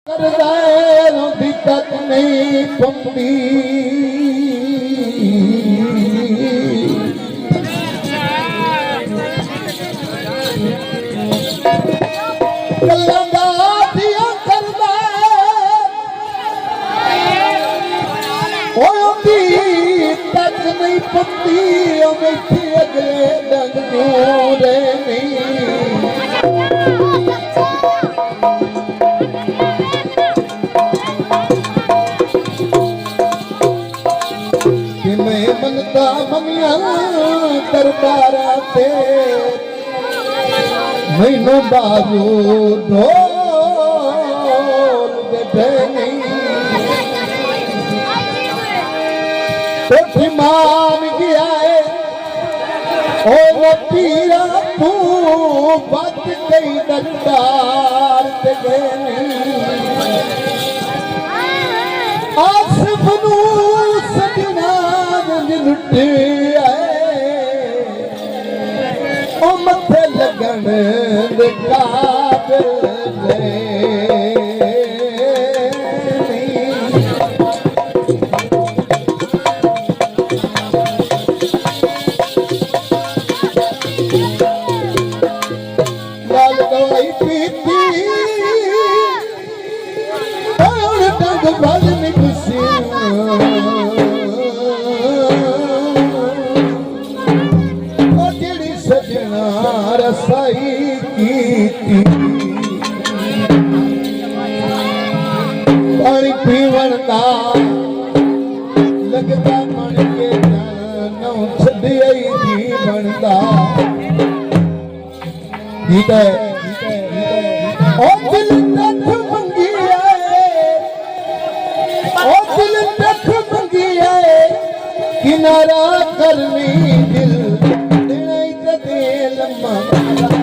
करदारों दी तक नहीं पमदी गल्लां दियां करदा ओह दी तक नहीं पमदी ओ बैठी अगले दंग नूरे नहीं मनता ममिया दरबारा ते मैनू बाजू ढोल दे नहीं तो मान गया है ओ वो पीरा तू बच गई दरबार ते नहीं आसिफ नू सजना लुटे ओ मथे लगन दे काबिल लाल दवाई पीती और डंग भल में खुशी रसाई की पानी पीवन का लगता मन के नौ छड़ियाई जी बनता ठीक है ओ दिल तक मंगी आए ओ दिल तक मंगी आए किनारा करनी दिल लम्मा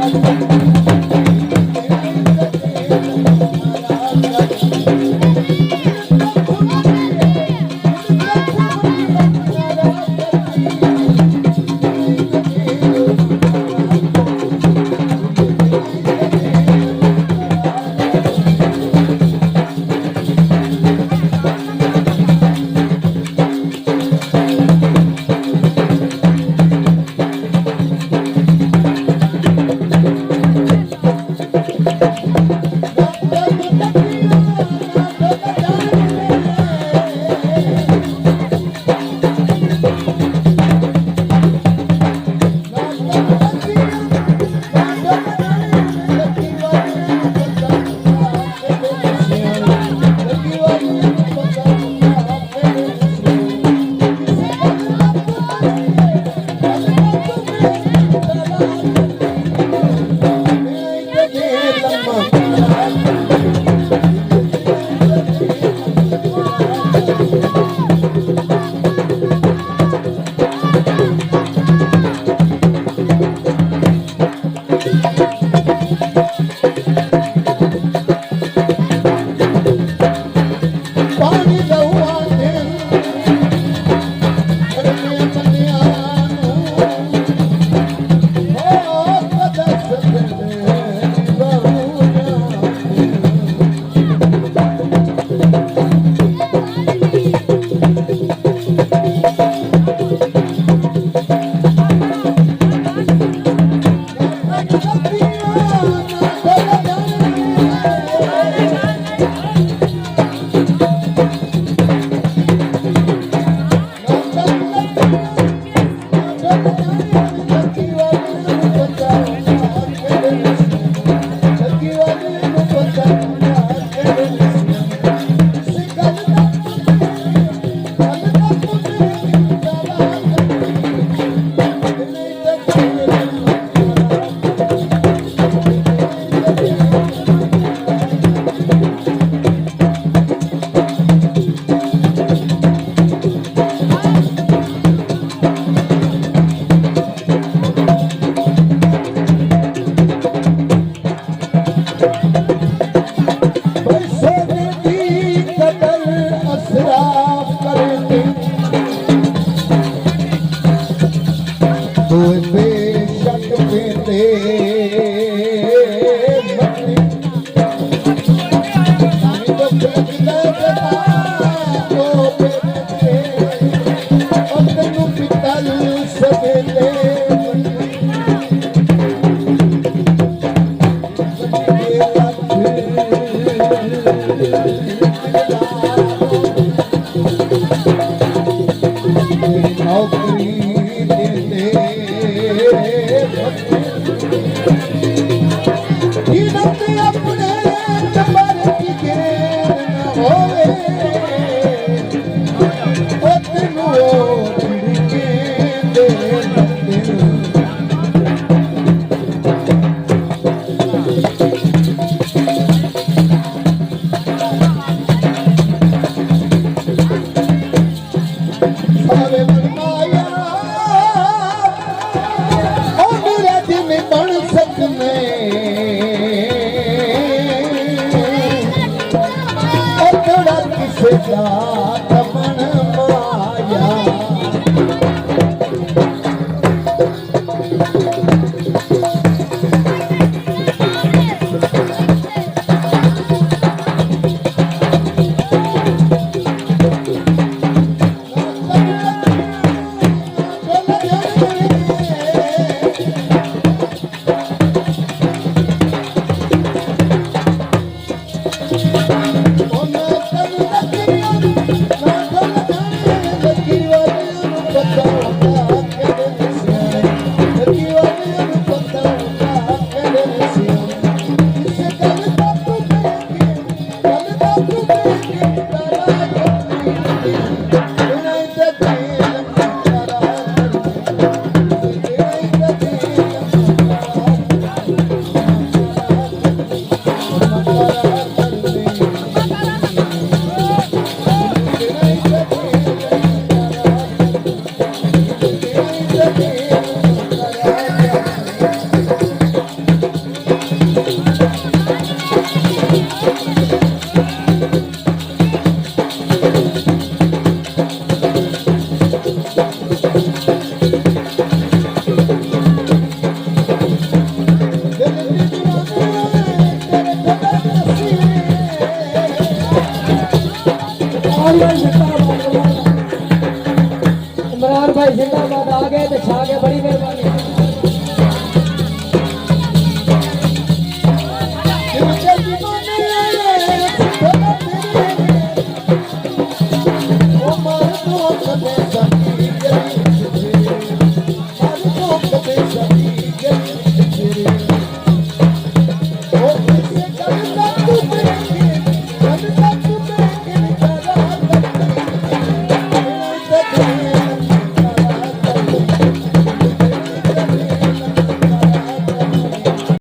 Ay, ay,